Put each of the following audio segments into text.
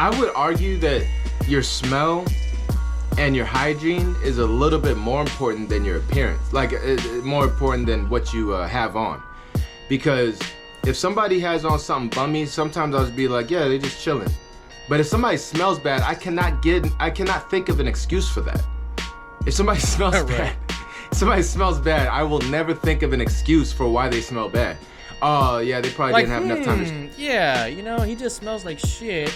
I would argue that your smell and your hygiene is a little bit more important than your appearance. Like, more important than what you have on. Because if somebody has on something bummy, sometimes I'll just be like, yeah, they're just chilling. But if somebody smells bad, I cannot think of an excuse for that. If somebody smells bad, I will never think of an excuse for why they smell bad. Oh, yeah, they probably didn't have enough time to... Yeah, he just smells like shit.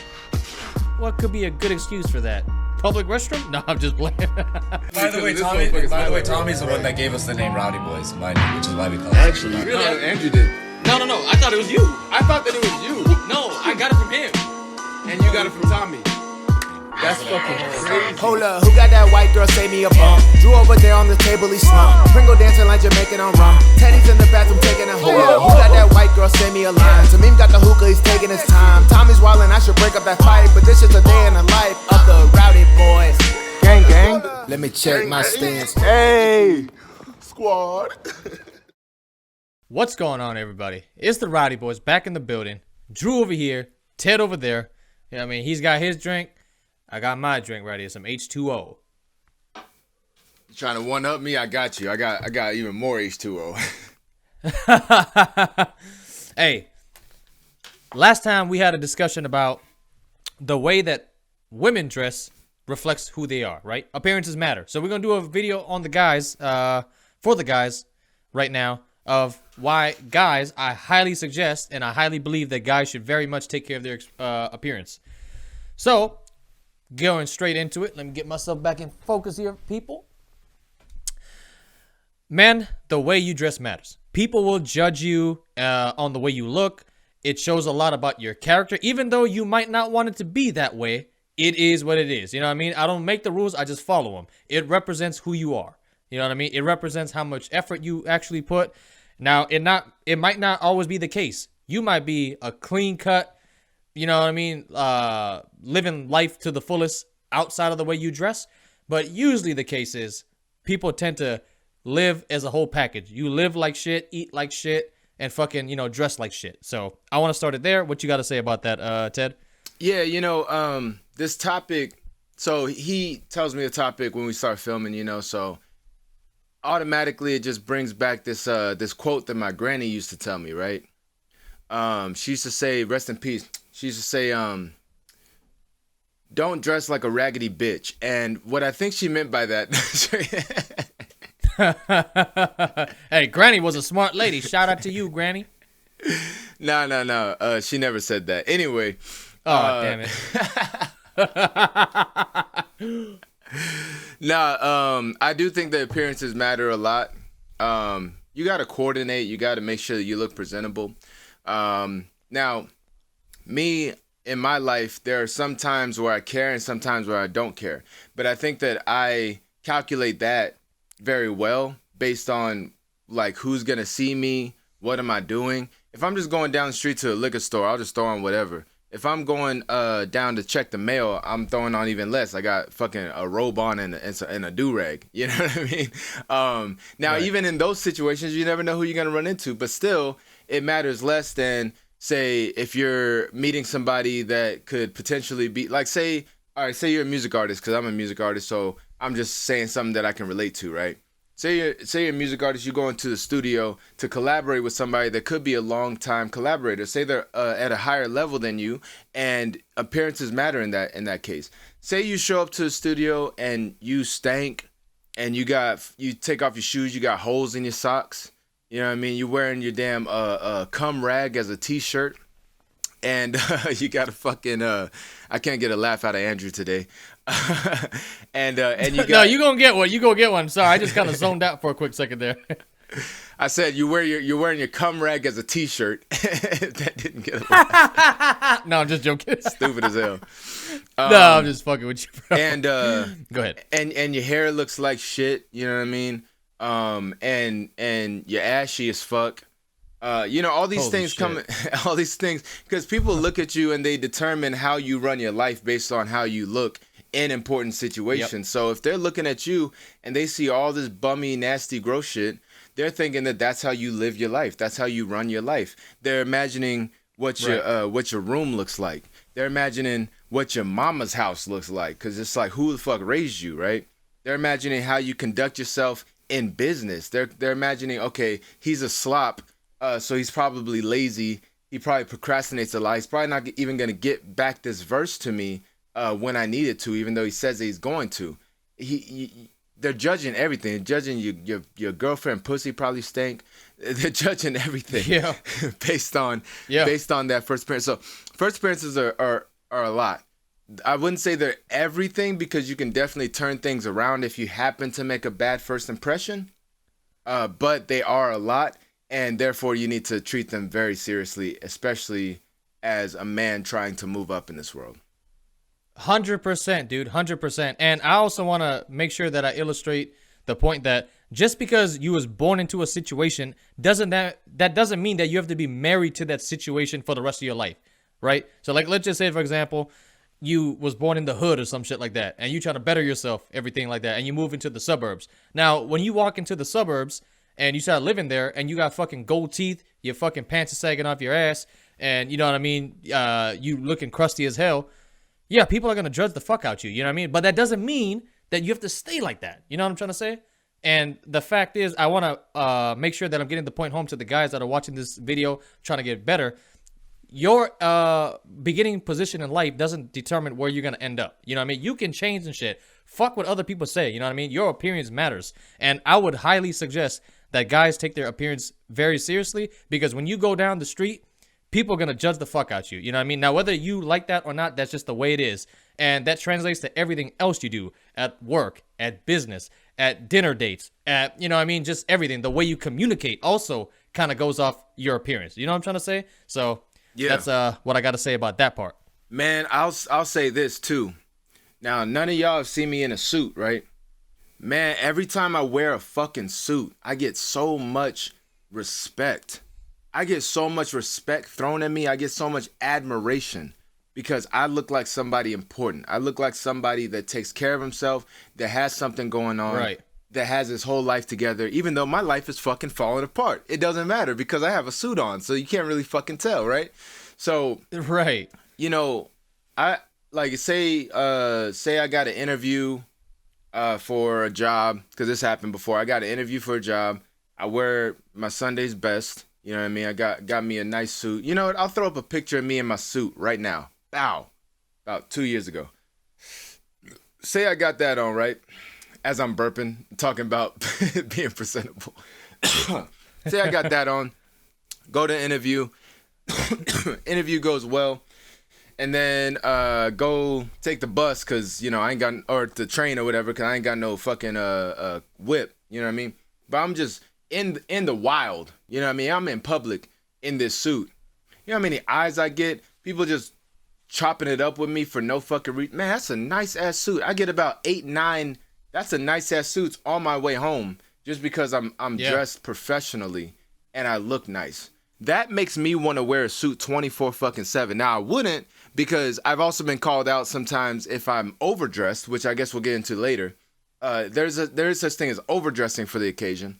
What could be a good excuse for that? Public restroom? No, I'm just playing. By the way, Tommy's the one that gave us the name Rowdy Boys, mind you, which is why we call it. Actually, really? Andrew did. No, I thought it was you. I thought that it was you. No, I got it from him. And you got it from Tommy. That's fucking crazy. Hold up, who got that white girl, save me a bump? Drew over there on the table, he slumped. Pringle dancing like Jamaican on rum. Teddy's in the bathroom taking a hold up. Who got that white girl, save me a line? Tamim got the hookah, he's taking his time. Tommy's wildin', I should break up that fight, but this is a day in the life of the Rowdy Boys. Gang, gang. Let me check my stance. Hey, squad. What's going on, everybody? It's the Rowdy Boys back in the building. Drew over here, Ted over there. You know what I mean? He's got his drink. I got my drink right here, some H2O. You trying to one up me? I got you. I got even more H2O. Hey, last time we had a discussion about the way that women dress reflects who they are, right? Appearances matter. So we're going to do a video on the guys, for the guys right now, of why guys, I highly suggest and I highly believe that guys should very much take care of their appearance. So, going straight into it, let me get myself back in focus here, people. Men, the way you dress matters. People will judge you on the way you look. It shows a lot about your character. Even though you might not want it to be that way, it is what it is. You know what I mean? I don't make the rules, I just follow them. It represents who you are. You know what I mean? It represents how much effort you actually put. Now, it might not always be the case. You might be a clean cut, you know what I mean, living life to the fullest outside of the way you dress. But usually the case is people tend to live as a whole package. You live like shit, eat like shit, and fucking, dress like shit. So I want to start it there. What you got to say about that, Ted? Yeah, this topic, so he tells me a topic when we start filming, so automatically it just brings back this quote that my granny used to tell me, right? She used to say, rest in peace. She used to say, don't dress like a raggedy bitch. And what I think she meant by that... Hey, Granny was a smart lady. Shout out to you, Granny. No. She never said that. Anyway. Oh, damn it. I do think that appearances matter a lot. You got to coordinate. You got to make sure that you look presentable. Now, me, in my life, there are some times where I care and sometimes where I don't care. But I think that I calculate that very well based on, like, who's going to see me, what am I doing. If I'm just going down the street to a liquor store, I'll just throw on whatever. If I'm going down to check the mail, I'm throwing on even less. I got fucking a robe on and a do-rag. You know what I mean? Now, right. Even in those situations, you never know who you're going to run into. But still, it matters less than, say, if you're meeting somebody that could potentially be, like, say you're a music artist, because I'm a music artist, so I'm just saying something that I can relate to, right? Say you're a music artist, you go into the studio to collaborate with somebody that could be a long-time collaborator. Say they're at a higher level than you, and appearances matter in that case. Say you show up to the studio and you stank, and you take off your shoes, you got holes in your socks. You know what I mean? You're wearing your damn cum rag as a t-shirt, and you got a fucking I can't get a laugh out of Andrew today. and you got... No, you gonna get one. You gonna get one. Sorry, I just kind of zoned out for a quick second there. I said you're wearing your cum rag as a t-shirt. That didn't get a laugh. No, I'm just joking. Stupid as hell. No, I'm just fucking with you, bro. And go ahead. And your hair looks like shit. You know what I mean? And you're ashy as fuck. All these Holy things shit. all these things, because people look at you and they determine how you run your life based on how you look in important situations. Yep. So if they're looking at you and they see all this bummy, nasty, gross shit, they're thinking that that's how you live your life. That's how you run your life. They're imagining what your room looks like. They're imagining what your mama's house looks like, because it's like, who the fuck raised you, right? They're imagining how you conduct yourself in business. They're imagining, okay, he's a slop, so he's probably lazy. He probably procrastinates a lot. He's probably not even going to get back this verse to me when I need it to, even though he says that he's going to. They're judging everything. They're judging your girlfriend pussy probably stink. They're judging everything based on that first appearance. So first appearances are a lot. I wouldn't say they're everything, because you can definitely turn things around if you happen to make a bad first impression. But they are a lot, and therefore you need to treat them very seriously, especially as a man trying to move up in this world. 100%, dude, 100%. And I also want to make sure that I illustrate the point that just because you was born into a situation doesn't mean that you have to be married to that situation for the rest of your life, right? So like, let's just say, for example, you was born in the hood or some shit like that, and you try to better yourself, everything like that, and you move into the suburbs. Now, when you walk into the suburbs and you start living there, and you got fucking gold teeth, your fucking pants are sagging off your ass, and you know what I mean, you looking crusty as hell, yeah, people are gonna judge the fuck out you know what I mean? But that doesn't mean that you have to stay like that. You know what I'm trying to say? And the fact is, I want to make sure that I'm getting the point home to the guys that are watching this video trying to get better. Your beginning position in life doesn't determine where you're going to end up. You know what I mean? You can change and shit. Fuck what other people say. You know what I mean? Your appearance matters. And I would highly suggest that guys take their appearance very seriously, because when you go down the street, people are going to judge the fuck out you. You know what I mean? Now, whether you like that or not, that's just the way it is. And that translates to everything else you do at work, at business, at dinner dates, at, you know what I mean? Just everything. The way you communicate also kind of goes off your appearance. You know what I'm trying to say? So yeah, that's what I got to say about that part. Man, I'll say this too. Now, none of y'all have seen me in a suit, right? Man, every time I wear a fucking suit, I get so much respect. I get so much respect thrown at me. I get so much admiration, because I look like somebody important. I look like somebody that takes care of himself, that has something going on, right, that has his whole life together, even though my life is fucking falling apart. It doesn't matter, because I have a suit on, so you can't really fucking tell, right? So, right, you know, I like say I got an interview for a job, because this happened before. I got an interview for a job. I wear my Sunday's best. You know what I mean? I got me a nice suit. You know what? I'll throw up a picture of me in my suit right now. Bow. About 2 years ago. Say I got that on, right? As I'm burping, talking about being presentable. Say I got that on. Go to interview. Interview goes well. And then go take the bus, because, you know, I ain't got, or the train or whatever, because I ain't got no fucking whip. You know what I mean? But I'm just in the wild. You know what I mean? I'm in public in this suit. You know how many eyes I get? People just chopping it up with me for no fucking reason. Man, that's a nice ass suit. I get about 8, 9. That's a nice ass suits on my way home, just because I'm dressed professionally and I look nice. That makes me want to wear a suit 24/7. Now I wouldn't, because I've also been called out sometimes if I'm overdressed, which I guess we'll get into later. There is such thing as overdressing for the occasion.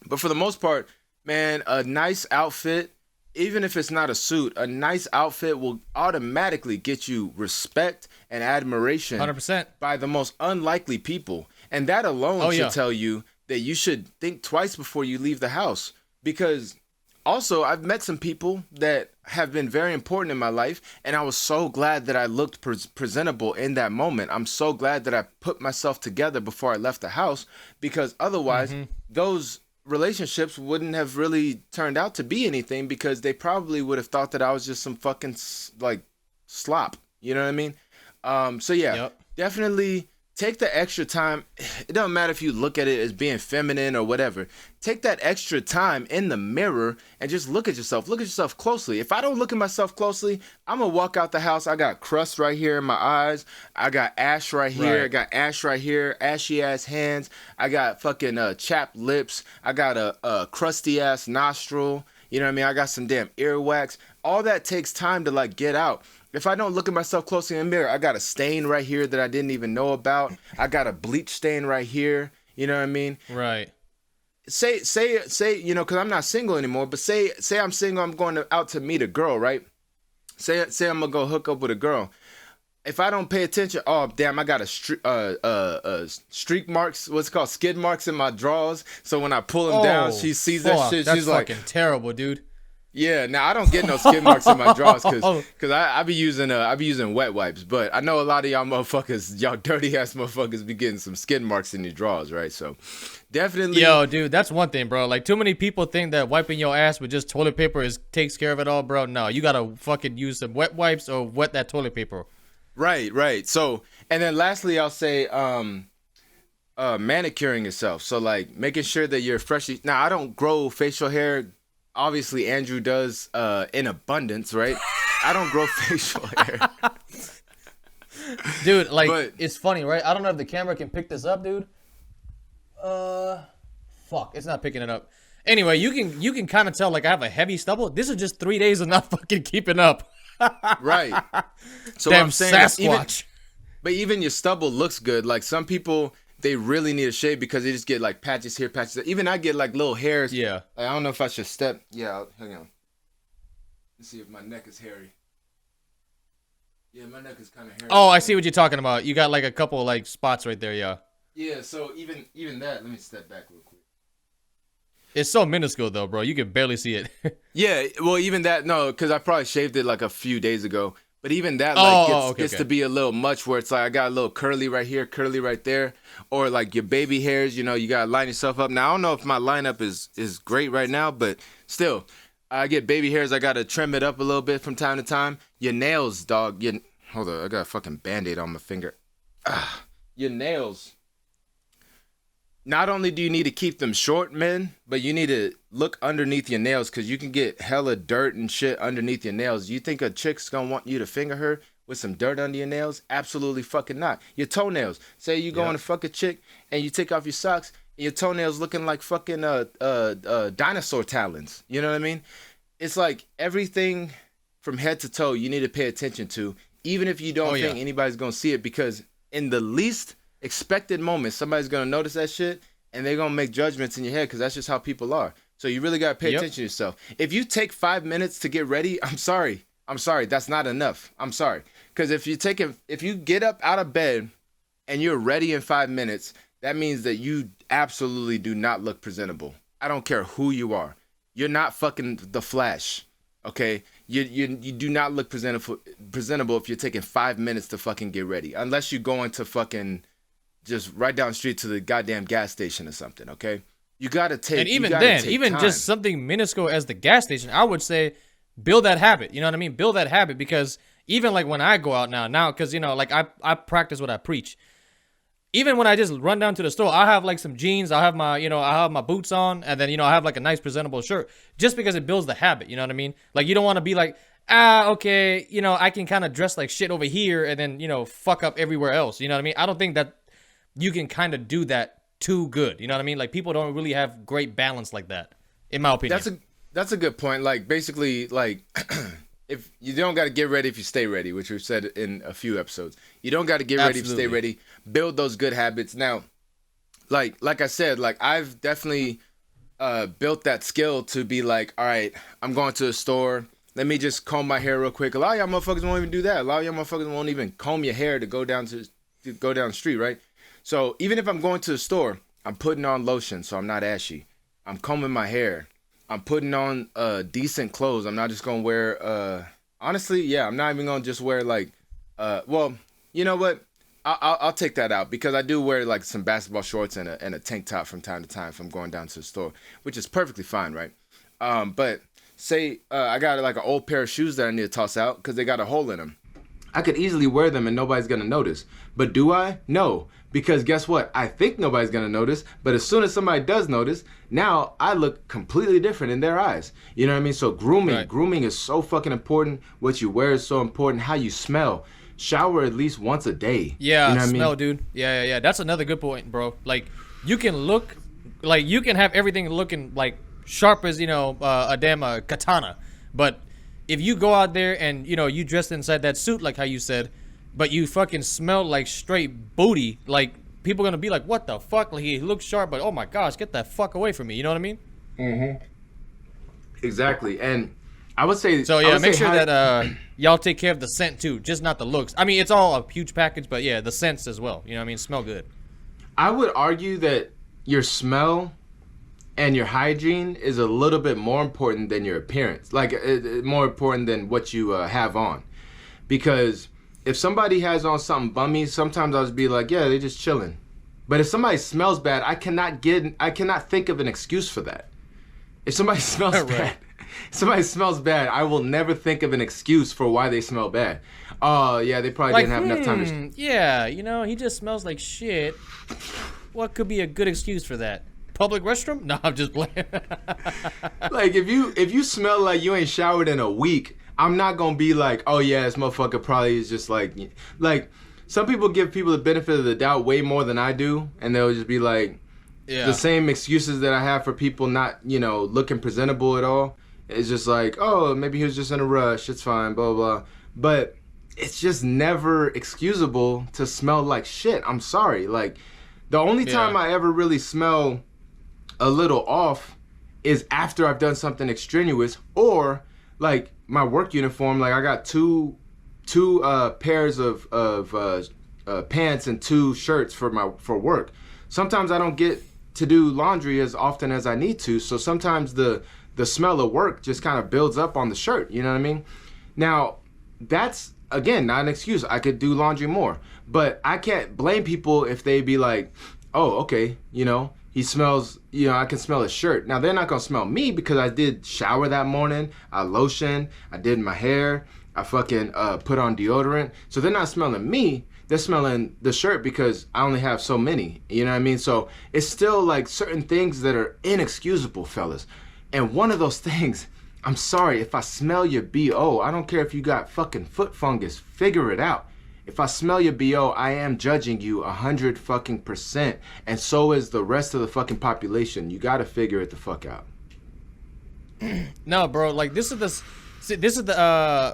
But for the most part, man, a nice outfit, even if it's not a suit, a nice outfit will automatically get you respect and admiration 100% by the most unlikely people. And that alone should tell you that you should think twice before you leave the house. Because also, I've met some people that have been very important in my life, and I was so glad that I looked presentable in that moment. I'm so glad that I put myself together before I left the house, because otherwise, those relationships wouldn't have really turned out to be anything, because they probably would have thought that I was just some fucking like slop. You know what I mean? So yeah, definitely take the extra time. It doesn't matter if you look at it as being feminine or whatever. Take that extra time in the mirror and just look at yourself. Look at yourself closely. If I don't look at myself closely, I'm going to walk out the house. I got crust right here in my eyes. I got ash right here. Right. I got ash right here. Ashy ass hands. I got fucking chapped lips. I got a crusty ass nostril. You know what I mean? I got some damn earwax. All that takes time to like get out. If I don't look at myself closely in the mirror, I got a stain right here that I didn't even know about. I got a bleach stain right here. You know what I mean? Right. Say, you know, because I'm not single anymore, but say I'm single, I'm going out to meet a girl, right? Say I'm going to go hook up with a girl. if I don't pay attention, oh damn, I got a streak marks, what's it called, skid marks in my drawers. So when I pull them down, she sees that shit. That's She's like, fucking terrible, dude. yeah. Now I don't get no skid marks in my drawers because I be using wet wipes. But I know a lot of y'all motherfuckers, y'all dirty ass motherfuckers, be getting some skid marks in your drawers, right? So definitely, Yo, dude, that's one thing, bro. Like, too many people think that wiping your ass with just toilet paper takes care of it all, bro. No, you gotta fucking use some wet wipes or wet that toilet paper. Right. So, and then lastly, I'll say, manicuring yourself. So like making sure that you're freshly. Now I don't grow facial hair. Obviously, Andrew does in abundance, right? I don't grow facial hair. Dude, like, it's funny, right? I don't know if the camera can pick this up, dude. Fuck, it's not picking it up. Anyway, you can kind of tell, like, I have a heavy stubble. This is just 3 days of not fucking keeping up. Right. So Damn, what I'm saying Sasquatch. but even your stubble looks good. Like some people, they really need a shave because they just get like patches here, patches there. Even I get like little hairs. Yeah. Like, I don't know if I should step. Yeah, hang on. Let's see if my neck is hairy. Yeah, my neck is kind of hairy. Oh, I see what you're talking about. You got like a couple like spots right there, yeah. Yeah, so even that, let me step back real quick. It's so minuscule though, bro. You can barely see it. Yeah, well, even that, no, because I probably shaved it like a few days ago. But even that, like, gets to be a little much where it's like I got a little curly right here, curly right there. Or like your baby hairs, you know, you got to line yourself up. Now, I don't know if my lineup is great right now, but still, I get baby hairs. I got to trim it up a little bit from time to time. Your nails, dog. Hold on, I got a fucking Band-Aid on my finger. Your nails. Not only do you need to keep them short, men, but you need to look underneath your nails because you can get hella dirt and shit underneath your nails. You think a chick's gonna want you to finger her with some dirt under your nails? Absolutely fucking not. Your toenails. Say you going to fuck a chick and you take off your socks and your toenails looking like fucking dinosaur talons. You know what I mean? It's like everything from head to toe you need to pay attention to, even if you don't think anybody's gonna see it, because in the least expected moment, somebody's gonna notice that shit and they're gonna make judgments in your head because that's just how people are. So you really gotta pay attention to yourself. If you take 5 minutes to get ready, I'm sorry, that's not enough. I'm sorry, because if you get up out of bed and you're ready in 5 minutes, that means that you absolutely do not look presentable. I don't care who you are. You're not fucking the Flash, okay? You do not look presentable if you're taking 5 minutes to fucking get ready, unless you're going to fucking just right down the street to the goddamn gas station or something, okay? You gotta take. And even then, even time. just something minuscule as the gas station, I would say, build that habit. You know what I mean? Build that habit, because even like when I go out now, because you know, like I practice what I preach. Even when I just run down to the store, I have like some jeans, I have my boots on, and then I have like a nice presentable shirt, just because it builds the habit. You know what I mean? Like you don't want to be like, okay, I can kind of dress like shit over here and then fuck up everywhere else. You know what I mean? I don't think that you can kind of do that too good. You know what I mean? Like people don't really have great balance like that, in my opinion. That's a good point. Like basically, like if you don't got to get ready if you stay ready, which we've said in a few episodes. You don't got to get ready if you stay ready. Build those good habits. Now, like I said, like I've definitely built that skill to be like, all right, I'm going to a store. Let me just comb my hair real quick. A lot of y'all motherfuckers won't even do that. A lot of y'all motherfuckers won't even comb your hair to go down the street, right? So even if I'm going to the store, I'm putting on lotion so I'm not ashy. I'm combing my hair. I'm putting on decent clothes. I'm not just gonna wear honestly, yeah, I'm not even gonna just wear like well, you know what? I'll take that out, because I do wear like some basketball shorts and a tank top from time to time if I'm going down to the store, which is perfectly fine, right? But say I got like an old pair of shoes that I need to toss out because they got a hole in them. I could easily wear them and nobody's gonna notice. But do I? No. Because guess what? I think nobody's gonna notice, but as soon as somebody does notice, now I look completely different in their eyes. You know what I mean? So grooming is so fucking important. What you wear is so important. How you smell. Shower at least once a day. Yeah, you know what smell, I mean? dude. Yeah. That's another good point, bro. Like you can look, like you can have everything looking like sharp as a damn katana, but if you go out there and you dressed inside that suit like how you said, but you fucking smell like straight booty, like people gonna be like, what the fuck? Like he looks sharp, but oh my gosh, get that fuck away from me. You know what I mean? Mm-hmm. Exactly. And I would say so. Yeah, make sure that y'all take care of the scent too, just not the looks. I mean, it's all a huge package, but yeah, the scents as well. You know what I mean? Smell good. I would argue that your smell and your hygiene is a little bit more important than your appearance. Like, more important than what you have on. Because if somebody has on something bummy, sometimes I'll just be like, yeah, they're just chilling. But if somebody smells bad, I cannot think of an excuse for that. If somebody smells bad, I will never think of an excuse for why they smell bad. Oh, yeah, they probably didn't have enough time to... Yeah, you know, he just smells like shit. What could be a good excuse for that? Public restroom? No, I'm just playing. Like, if you smell like you ain't showered in a week, I'm not gonna be like, oh yeah, this motherfucker probably is just like some people give people the benefit of the doubt way more than I do, and they'll just be like, the same excuses that I have for people not, looking presentable at all. It's just like, oh, maybe he was just in a rush, it's fine, blah, blah. But it's just never excusable to smell like shit. I'm sorry. Like, the only time I ever really smell a little off is after I've done something extraneous, or like my work uniform. Like, I got two pairs of pants and 2 shirts for work. Sometimes I don't get to do laundry as often as I need to, so sometimes the smell of work just kind of builds up on the shirt, you know what I mean? Now, that's, again, not an excuse. I could do laundry more, but I can't blame people if they be like, oh, okay, he smells, I can smell his shirt. Now, they're not going to smell me because I did shower that morning, I lotioned, I did my hair, I fucking put on deodorant. So they're not smelling me, they're smelling the shirt because I only have so many, you know what I mean? So it's still like certain things that are inexcusable, fellas. And one of those things, I'm sorry, if I smell your BO, I don't care if you got fucking foot fungus, figure it out. If I smell your BO, I am judging you 100%, and so is the rest of the fucking population. You gotta figure it the fuck out. No, bro, like this is the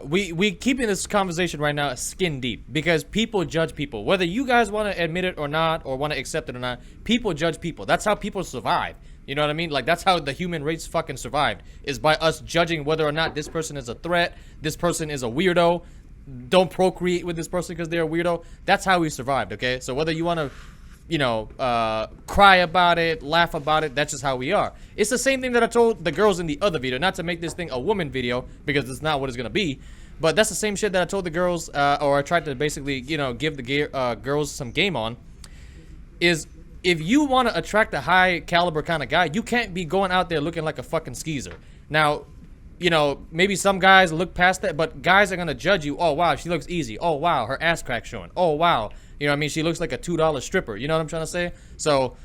we keeping this conversation right now skin deep, because people judge people. Whether you guys want to admit it or not, or want to accept it or not, people judge people. That's how people survive. You know what I mean? Like, that's how the human race fucking survived, is by us judging whether or not this person is a threat, this person is a weirdo, don't procreate with this person because they're a weirdo. That's how we survived, okay? So whether you want to, cry about it, laugh about it, that's just how we are. It's the same thing that I told the girls in the other video, not to make this thing a woman video, because it's not what it's going to be, but that's the same shit that I told the girls, or I tried to basically, give the girls some game on, is... If you want to attract a high caliber kind of guy, you can't be going out there looking like a fucking skeezer. Now, maybe some guys look past that, but guys are going to judge you. Oh, wow, she looks easy. Oh, wow, her ass crack's showing. Oh, wow. You know what I mean? She looks like a $2 stripper. You know what I'm trying to say? So,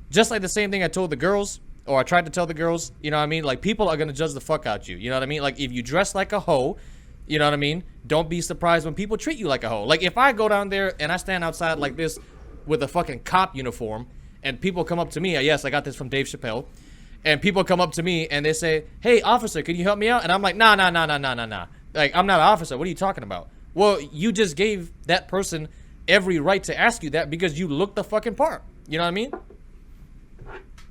just like the same thing I told the girls, or I tried to tell the girls, you know what I mean? Like, people are going to judge the fuck out you. You know what I mean? Like, if you dress like a hoe, you know what I mean? Don't be surprised when people treat you like a hoe. Like, if I go down there and I stand outside like this with a fucking cop uniform, and people come up to me, yes, I got this from Dave Chappelle, and people come up to me and they say, hey, officer, can you help me out? And I'm like, nah. Like, I'm not an officer. What are you talking about? Well, you just gave that person every right to ask you that because you look the fucking part. You know what I mean?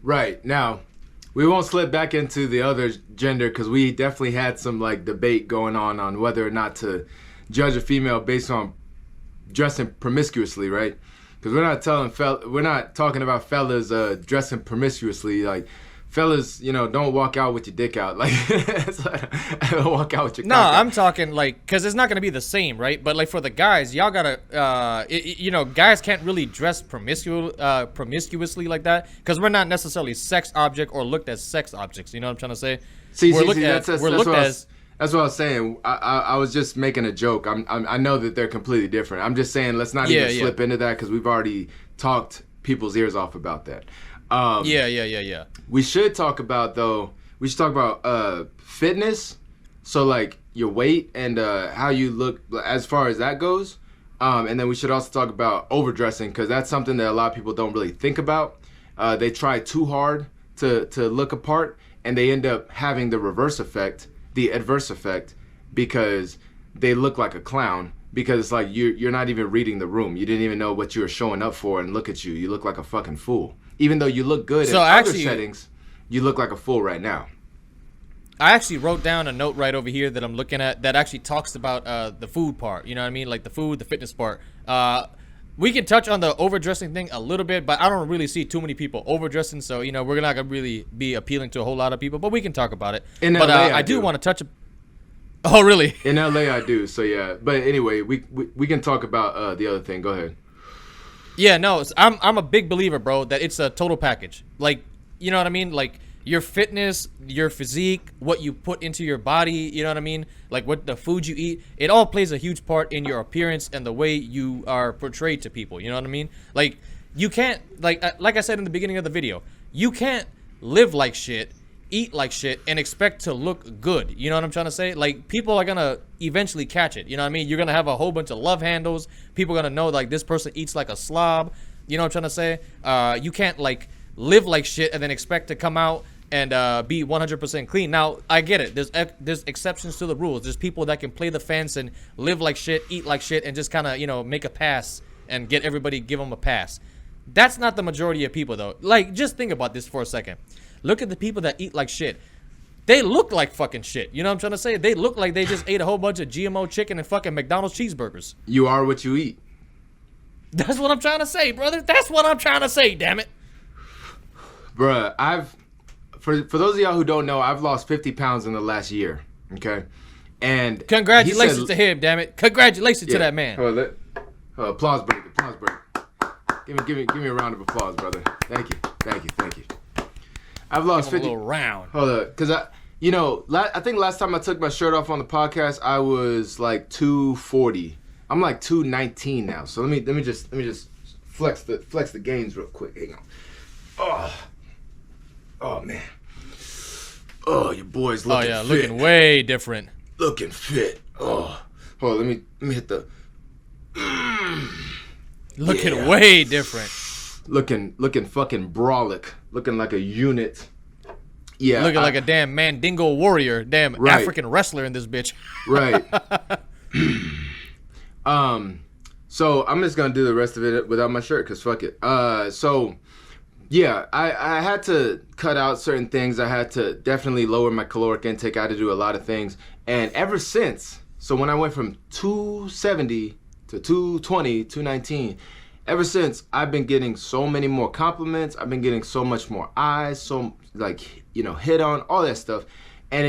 Right. Now, we won't slip back into the other gender because we definitely had some, debate going on whether or not to judge a female based on dressing promiscuously, right? Because we're not talking about fellas dressing promiscuously. Like, fellas, don't walk out with your dick out. Like, don't walk out with your. No, I'm talking because it's not gonna be the same, right? But for the guys, y'all gotta, guys can't really dress promiscuously like that because we're not necessarily sex object or looked as sex objects. You know what I'm trying to say? That's what I was saying. I was just making a joke. I know that they're completely different. I'm just saying let's not even slip into that because we've already talked people's ears off about that. Yeah. We should talk about fitness. So your weight and how you look as far as that goes. And then we should also talk about overdressing because that's something that a lot of people don't really think about. They try too hard to look apart and they end up having the adverse effect because they look like a clown because it's like you're not even reading the room. You didn't even know what you were showing up for and look at you. You look like a fucking fool. Even though you look good in other settings, you look like a fool right now. I actually wrote down a note right over here that I'm looking at that actually talks about the food part. You know what I mean? Like the food, the fitness part. We can touch on the overdressing thing a little bit, but I don't really see too many people overdressing. So, you know, we're not going to really be appealing to a whole lot of people, but we can talk about it. In but LA, I do want to touch. Oh, really? In LA, I do. So, yeah. But anyway, we can talk about the other thing. Go ahead. Yeah, no, I'm a big believer, bro, that it's a total package. Like, you know what I mean? Like, your fitness, your physique, what you put into your body, you know what I mean? Like, what the food you eat, it all plays a huge part in your appearance and the way you are portrayed to people, you know what I mean? Like, you can't, like I said in the beginning of the video, you can't live like shit, eat like shit, and expect to look good, you know what I'm trying to say? Like, people are gonna eventually catch it, you know what I mean? You're gonna have a whole bunch of love handles, people are gonna know, like, this person eats like a slob, you know what I'm trying to say? You can't, like, live like shit and then expect to come out and be 100% clean. Now, I get it. There's exceptions to the rules. There's people that can play the fence and live like shit, eat like shit, and just kind of, you know, make a pass and give them a pass. That's not the majority of people, though. Like, just think about this for a second. Look at the people that eat like shit. They look like fucking shit. You know what I'm trying to say? They look like they just ate a whole bunch of GMO chicken and fucking McDonald's cheeseburgers. You are what you eat. That's what I'm trying to say, brother. That's what I'm trying to say, damn it. Bruh, for those of y'all who don't know, I've lost 50 pounds in the last year, okay? And congratulations to him, damn it. Congratulations to that man. Applause break. Give me a round of applause, brother. Thank you. I've lost 50. A little round. Hold up, because I think last time I took my shirt off on the podcast, I was like 240. I'm like 219 now. So let me just flex the gains real quick. Hang on. Oh man. Oh, your boy's looking fit. Looking way different. Looking fit. Oh. Hold on, let me hit the Looking way different. Looking fucking brolic. Looking like a unit. Yeah. Looking like a damn Mandingo warrior. Damn African wrestler in this bitch. Right. So I'm just gonna do the rest of it without my shirt, cause fuck it. Yeah, I had to cut out certain things. I had to definitely lower my caloric intake. I had to do a lot of things. And ever since, so when I went from 270 to 220, 219, ever since, I've been getting so many more compliments. I've been getting so much more eyes, so like, you know, hit on, all that stuff. And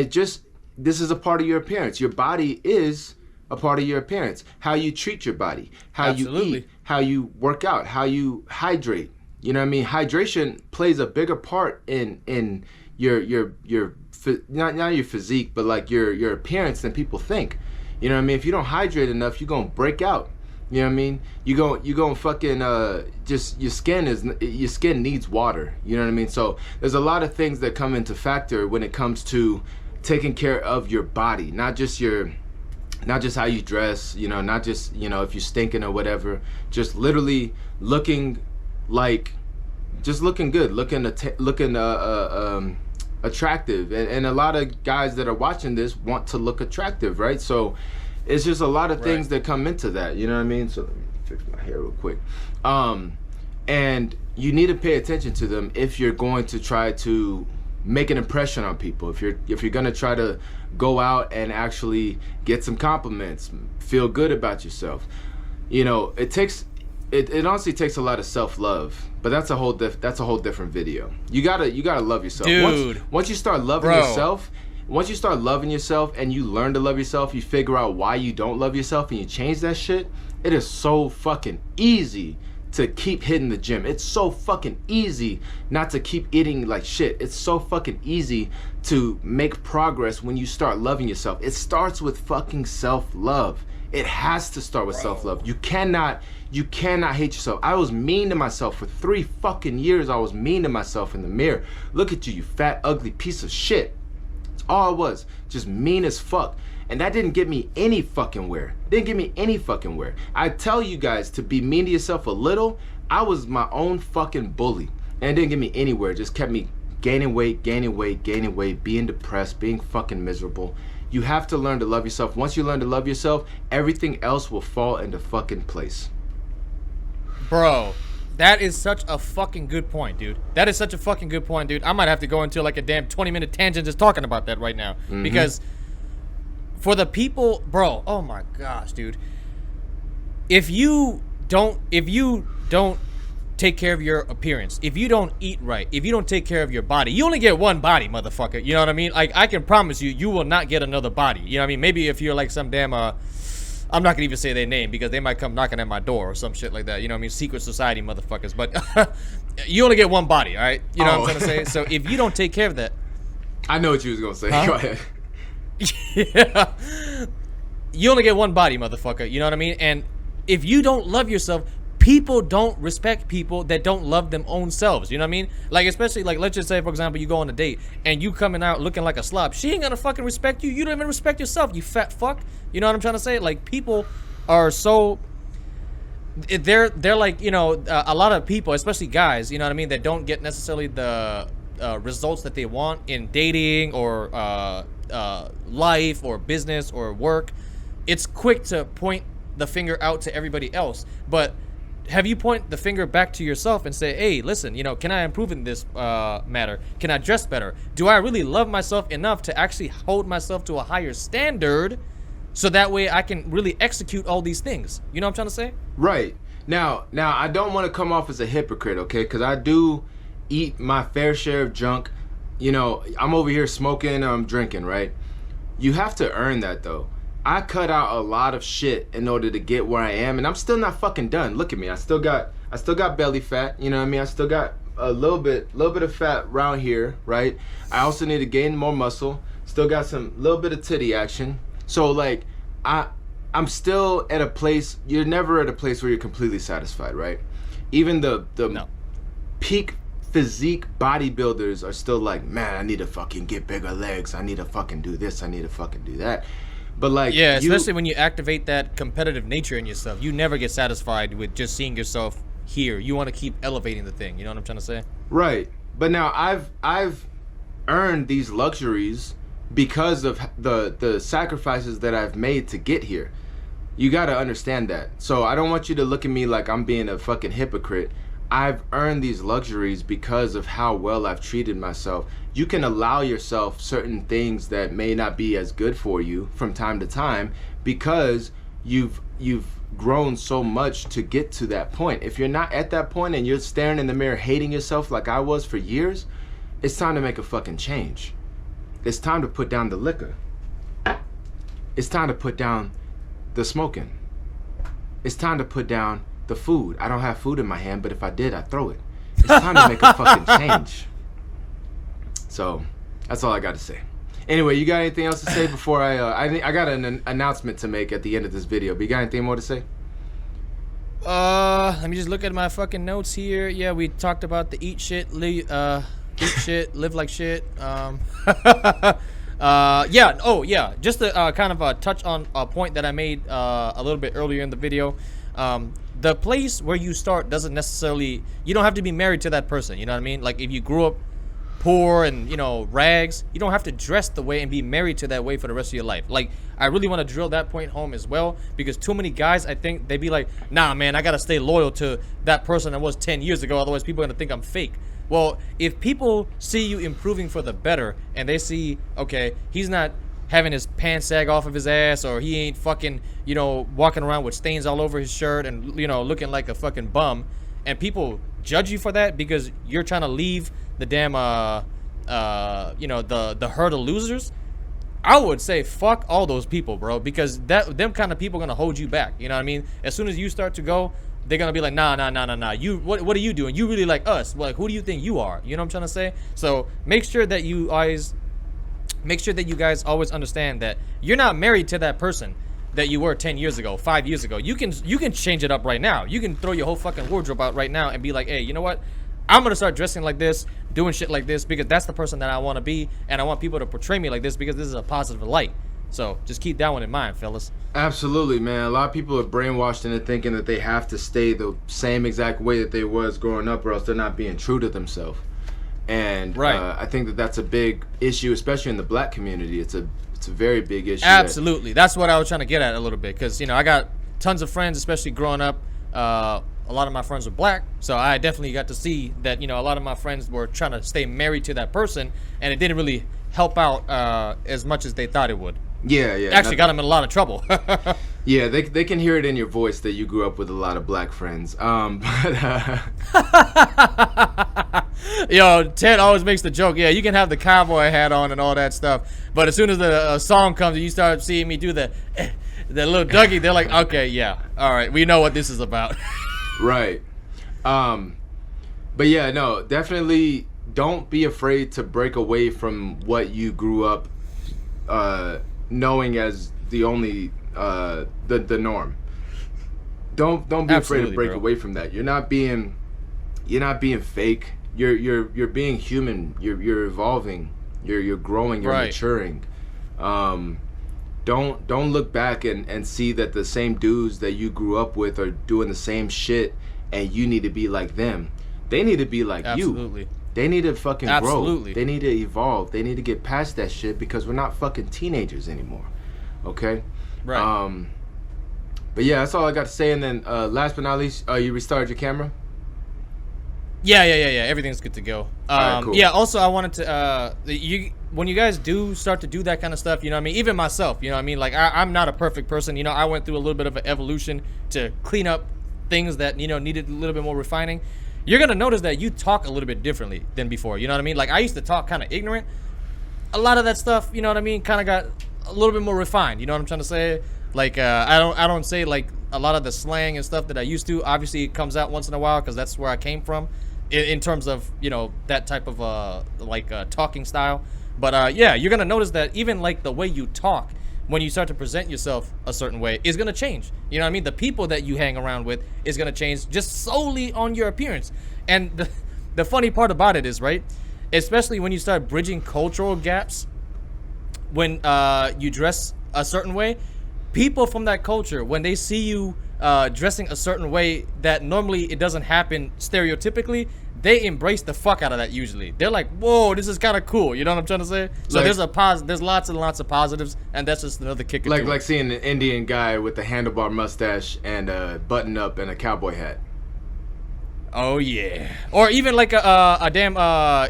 this is a part of your appearance. Your body is a part of your appearance. How you treat your body, how you eat, how you work out, how you hydrate. You know what I mean? Hydration plays a bigger part in your not your physique, but like your appearance than people think. You know what I mean? If you don't hydrate enough, you're gonna break out. You know what I mean? You gonna fucking just your skin needs water. You know what I mean? So there's a lot of things that come into factor when it comes to taking care of your body, not just how you dress. You know, not just, you know, if you're stinking or whatever. Just literally looking good, looking attractive, and a lot of guys that are watching this want to look attractive, right? So it's just a lot of things that come into that, you know what I mean? So let me fix my hair real quick. And you need to pay attention to them if you're going to try to make an impression on people. If you're gonna try to go out and actually get some compliments, feel good about yourself, you know, it honestly takes a lot of self-love, but that's a whole different video. You gotta love yourself, dude. Once you start loving yourself, once you start loving yourself and you learn to love yourself, you figure out why you don't love yourself and you change that shit. It is so fucking easy to keep hitting the gym. It's so fucking easy not to keep eating like shit. It's so fucking easy to make progress when you start loving yourself. It starts with fucking self-love. It has to start with self-love. You cannot hate yourself. I was mean to myself for 3 fucking years. I was mean to myself in the mirror. Look at you, you fat, ugly piece of shit. That's all I was. Just mean as fuck. And that didn't get me any fucking where. I tell you guys to be mean to yourself a little. I was my own fucking bully. And it didn't get me anywhere. It just kept me gaining weight, being depressed, being fucking miserable. You have to learn to love yourself. Once you learn to love yourself, everything else will fall into fucking place. Bro, That is such a fucking good point, dude. That is such a fucking good point, dude. I might have to go into like a damn 20-minute tangent just talking about that right now. Because for the people, bro, oh my gosh, dude. If you don't take care of your appearance, if you don't eat right, if you don't take care of your body, you only get one body, motherfucker. You know what I mean? Like, I can promise you, you will not get another body. You know what I mean? Maybe if you're like some damn, I'm not gonna even say their name because they might come knocking at my door or some shit like that. You know what I mean? Secret society motherfuckers. But you only get one body, all right? You know what I'm trying to say? So if you don't take care of that. I know what you was gonna say. Go ahead. Yeah. You only get one body, motherfucker. You know what I mean? And if you don't love yourself, people don't respect people that don't love them own selves. You know what I mean? Like, especially, like, let's just say, for example, you go on a date and you coming out looking like a slob. She ain't gonna fucking respect you. You don't even respect yourself, you fat fuck. You know what I'm trying to say? Like, people are so... They're like, you know, a lot of people, especially guys, you know what I mean, that don't get necessarily the results that they want in dating or life or business or work. It's quick to point the finger out to everybody else, but have you point the finger back to yourself and say, hey, listen, you know, can I improve in this matter? Can I dress better? Do I really love myself enough to actually hold myself to a higher standard so that way I can really execute all these things? You know what I'm trying to say? Right. Now I don't want to come off as a hypocrite, okay? Because I do eat my fair share of junk. You know, I'm over here smoking, I'm drinking, right? You have to earn that, though. I cut out a lot of shit in order to get where I am, and I'm still not fucking done. Look at me. I still got belly fat, you know what I mean? I still got a little bit of fat around here, right? I also need to gain more muscle. Still got some little bit of titty action. So like I'm still at a place. You're never at a place where you're completely satisfied, right? Even the No. peak physique bodybuilders are still like, man, I need to fucking get bigger legs. I need to fucking do this. I need to fucking do that. But like, yeah, especially when you activate that competitive nature in yourself, you never get satisfied with just seeing yourself here. You want to keep elevating the thing. You know what I'm trying to say? Right. But now I've earned these luxuries because of the sacrifices that I've made to get here. You got to understand that. So I don't want you to look at me like I'm being a fucking hypocrite. I've earned these luxuries because of how well I've treated myself. You can allow yourself certain things that may not be as good for you from time to time because you've grown so much to get to that point. If you're not at that point and you're staring in the mirror hating yourself like I was for years, it's time to make a fucking change. It's time to put down the liquor. It's time to put down the smoking. It's time to put down the food. I don't have food in my hand, but if I did, I'd throw it. It's time to make a fucking change. So that's all I got to say. Anyway, you got anything else to say before I got an announcement to make at the end of this video, but you got anything more to say? Let me just look at my fucking notes here. Yeah, we talked about the eat shit, live like shit. Yeah. Oh, yeah. Just to kind of touch on a point that I made a little bit earlier in the video. The place where you start doesn't necessarily, you don't have to be married to that person. You know what I mean? Like if you grew up poor and, you know, rags, you don't have to dress the way and be married to that way for the rest of your life. Like, I really want to drill that point home as well, because too many guys, I think they be like, nah, man, I got to stay loyal to that person I was 10 years ago. Otherwise people are going to think I'm fake. Well, if people see you improving for the better and they see, okay, he's not having his pants sag off of his ass, or he ain't fucking, you know, walking around with stains all over his shirt and, you know, looking like a fucking bum, and people judge you for that because you're trying to leave the damn, you know, the herd of losers, I would say fuck all those people, bro, because them kind of people are gonna hold you back. You know what I mean? As soon as you start to go, they're gonna be like, nah. You, what are you doing? You really like us? Like, who do you think you are? You know what I'm trying to say? So make sure that you guys always understand that you're not married to that person that you were 10 years ago, 5 years ago. You can change it up right now. You can throw your whole fucking wardrobe out right now and be like, hey, you know what? I'm gonna start dressing like this, doing shit like this, because that's the person that I want to be, and I want people to portray me like this because this is a positive light. So just keep that one in mind, fellas. Absolutely, man. A lot of people are brainwashed into thinking that they have to stay the same exact way that they was growing up, or else they're not being true to themselves. And right. I think that that's a big issue, especially in the black community. It's a very big issue. Absolutely. That's what I was trying to get at a little bit, because, you know, I got tons of friends, especially growing up, a lot of my friends were black, so I definitely got to see that, a lot of my friends were trying to stay married to that person, and it didn't really help out as much as they thought it would. Yeah. Actually got them in a lot of trouble. Yeah, they can hear it in your voice that you grew up with a lot of black friends. Yo, Ted always makes the joke. Yeah, you can have the cowboy hat on and all that stuff, but as soon as the song comes and you start seeing me do the little Dougie, they're like, okay, yeah, all right, we know what this is about. Right. But yeah, no, definitely don't be afraid to break away from what you grew up knowing as the only the norm. Don't be afraid to break away from that. You're not being fake. You're being human. You're evolving. You're growing. You're maturing. Don't look back and see that the same dudes that you grew up with are doing the same shit, and you need to be like them. They need to be like you. They need to fucking grow. They need to evolve. They need to get past that shit because we're not fucking teenagers anymore. Okay? Right. But yeah, that's all I got to say. And then last but not least, you restarted your camera? Yeah. Everything's good to go. Alright, cool. Yeah. Also, I wanted to when you guys do start to do that kind of stuff, you know what I mean? Even myself, you know what I mean? Like I'm not a perfect person. You know, I went through a little bit of an evolution to clean up things that needed a little bit more refining. You're gonna notice that you talk a little bit differently than before. You know what I mean? Like I used to talk kind of ignorant. A lot of that stuff, you know what I mean, kind of got a little bit more refined. You know what I'm trying to say? Like I don't say like a lot of the slang and stuff that I used to. Obviously, it comes out once in a while because that's where I came from, in terms of that type of talking style. But yeah, you're gonna notice that even like the way you talk when you start to present yourself a certain way is gonna change. You know what I mean? The people that you hang around with is gonna change just solely on your appearance. And the funny part about it is, right, especially when you start bridging cultural gaps, when you dress a certain way, people from that culture, when they see you dressing a certain way that normally it doesn't happen stereotypically, they embrace the fuck out of that usually. They're like, whoa, this is kind of cool. You know what I'm trying to say? So there's lots and lots of positives, and that's just another kick. Like seeing an Indian guy with a handlebar mustache and a button up and a cowboy hat. Oh yeah. Or even like a damn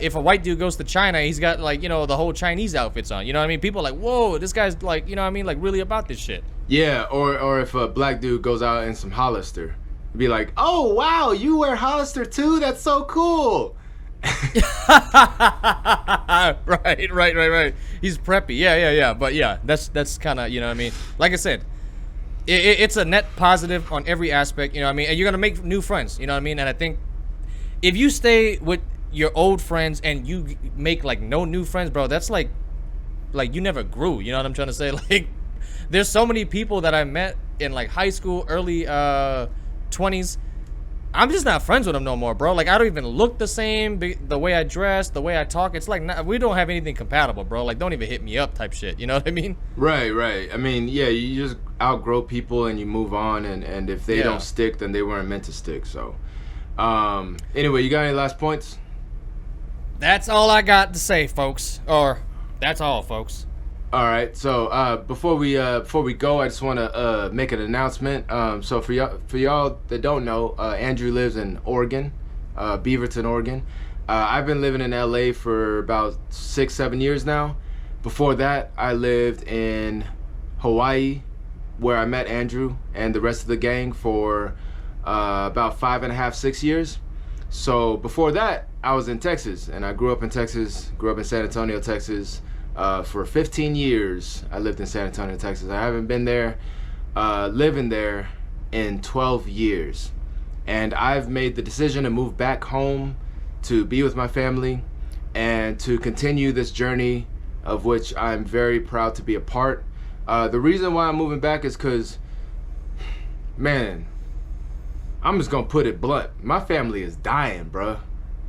if a white dude goes to China, he's got like the whole Chinese outfits on. You know what I mean? People are like, whoa, this guy's like, you know what I mean, like really about this shit. Yeah. Or if a black dude goes out in some Hollister, be like, oh wow, you wear Hollister too? That's so cool. Right. He's preppy. Yeah. But yeah, that's kind of, you know what I mean. Like I said, it's a net positive on every aspect. You know what I mean. And you're gonna make new friends. You know what I mean. And I think if you stay with your old friends and you make like no new friends, bro, that's like you never grew. You know what I'm trying to say? Like, there's so many people that I met in like high school, early 20s. I'm just not friends with them no more, bro. Like, I don't even look the same. The way I dress, the way I talk, it's like we don't have anything compatible, bro. Like, don't even hit me up type shit. You know what I mean? Right. I mean, yeah, you just outgrow people and you move on, and if they don't stick, then they weren't meant to stick. So, anyway, you got any last points? That's all I got to say, folks. Or that's all, folks. All right. So before we go, I just want to make an announcement. So for y'all that don't know, Andrew lives in Oregon, Beaverton, Oregon. I've been living in LA for about 6-7 years now. Before that, I lived in Hawaii, where I met Andrew and the rest of the gang for about 5.5-6 years. So before that, I was in Texas, and I grew up in Texas. Grew up in San Antonio, Texas. For 15 years, I lived in San Antonio, Texas. I haven't been there, living there in 12 years. And I've made the decision to move back home to be with my family and to continue this journey of which I'm very proud to be a part. The reason why I'm moving back is because, man, I'm just gonna put it blunt. My family is dying, bruh.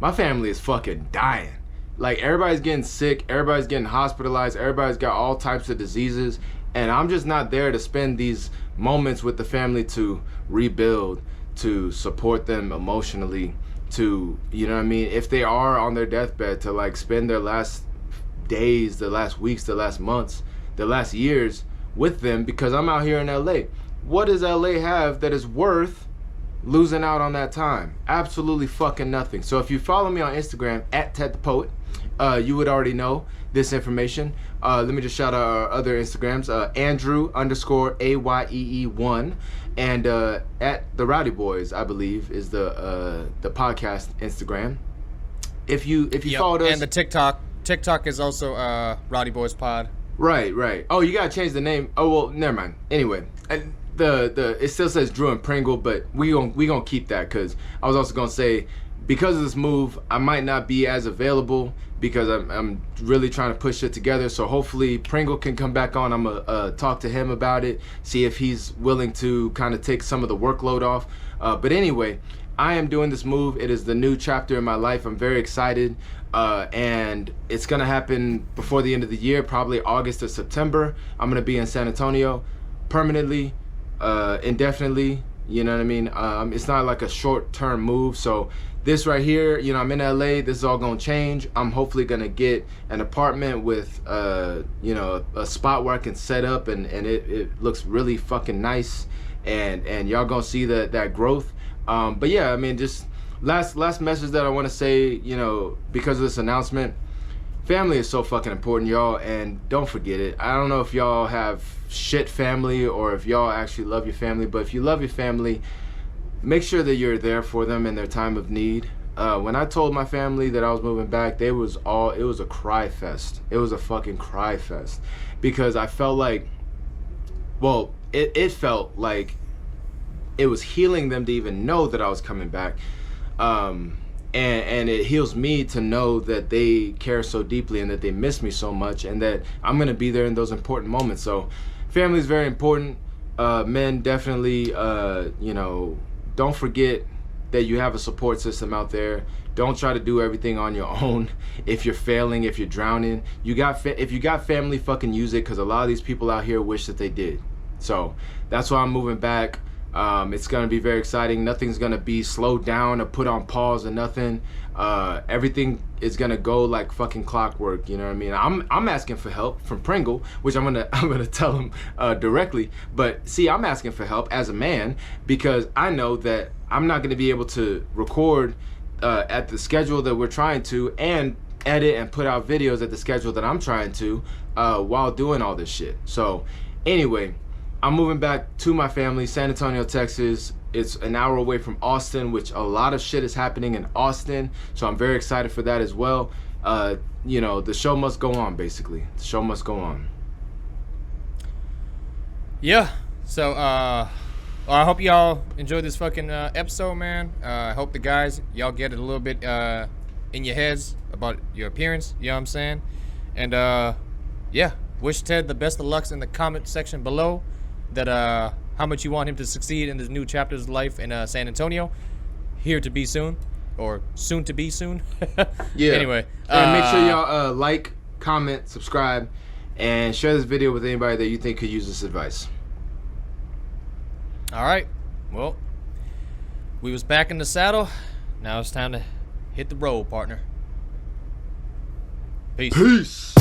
My family is fucking dying. Like, everybody's getting sick, everybody's getting hospitalized, everybody's got all types of diseases, and I'm just not there to spend these moments with the family to rebuild, to support them emotionally, to, you know what I mean, if they are on their deathbed, to like spend their last days, the last weeks, the last months, the last years with them, because I'm out here in LA. What does LA have that is worth losing out on that time. Absolutely fucking nothing. So if you follow me on Instagram at Ted the Poet, you would already know this information. Let me just shout out our other Instagrams. Andrew_AYEE1 and at the Rowdy Boys, I believe, is the podcast Instagram. If you followed us, and the TikTok is also Rowdy Boys Pod. Right. Oh, you gotta change the name. Oh well, never mind. Anyway, the it still says Drew and Pringle, but we gonna keep that because I was also gonna say because of this move, I might not be as available because I'm really trying to push it together. So hopefully Pringle can come back on. I'm gonna talk to him about it, see if he's willing to kind of take some of the workload off. But anyway, I am doing this move. It is the new chapter in my life. I'm very excited. And it's gonna happen before the end of the year, probably August or September. I'm gonna be in San Antonio permanently, indefinitely. You know what I mean? It's not like a short-term move. So this right here, you know, I'm in LA. This is all gonna change. I'm hopefully gonna get an apartment with, you know, a spot where I can set up, and it looks really fucking nice. And y'all gonna see that growth. But yeah, I mean, just last message that I want to say, you know, because of this announcement, family is so fucking important, y'all, and don't forget it. I don't know if y'all have shit family or if y'all actually love your family, but if you love your family, make sure that you're there for them in their time of need. When I told my family that I was moving back, it was a cry fest. It was a fucking cry fest because I felt like, well, it felt like it was healing them to even know that I was coming back. And it heals me to know that they care so deeply and that they miss me so much and that I'm going to be there in those important moments. So family is very important. Men, definitely, you know, don't forget that you have a support system out there. Don't try to do everything on your own. If you're failing, if you're drowning, if you got family, fucking use it, because a lot of these people out here wish that they did. So that's why I'm moving back. It's going to be very exciting. Nothing's going to be slowed down or put on pause or nothing. Everything is going to go like fucking clockwork, you know what I mean? I'm asking for help from Pringle, which I'm going to tell him directly. But see, I'm asking for help as a man because I know that I'm not going to be able to record at the schedule that we're trying to and edit and put out videos at the schedule that I'm trying to while doing all this shit. So anyway, I'm moving back to my family, San Antonio, Texas. It's an hour away from Austin, which a lot of shit is happening in Austin. So I'm very excited for that as well. You know, the show must go on, basically. The show must go on. Yeah. So, I hope y'all enjoyed this fucking episode, man. I hope the guys, y'all get it a little bit in your heads about your appearance. You know what I'm saying? And, yeah. Wish Ted the best of luck in the comment section below. That how much you want him to succeed in this new chapter of his life in San Antonio. Here to be soon, or soon to be soon. Yeah. Anyway, and make sure y'all like, comment, subscribe, and share this video with anybody that you think could use this advice. All right. Well, we was back in the saddle. Now it's time to hit the road, partner. Peace. Peace.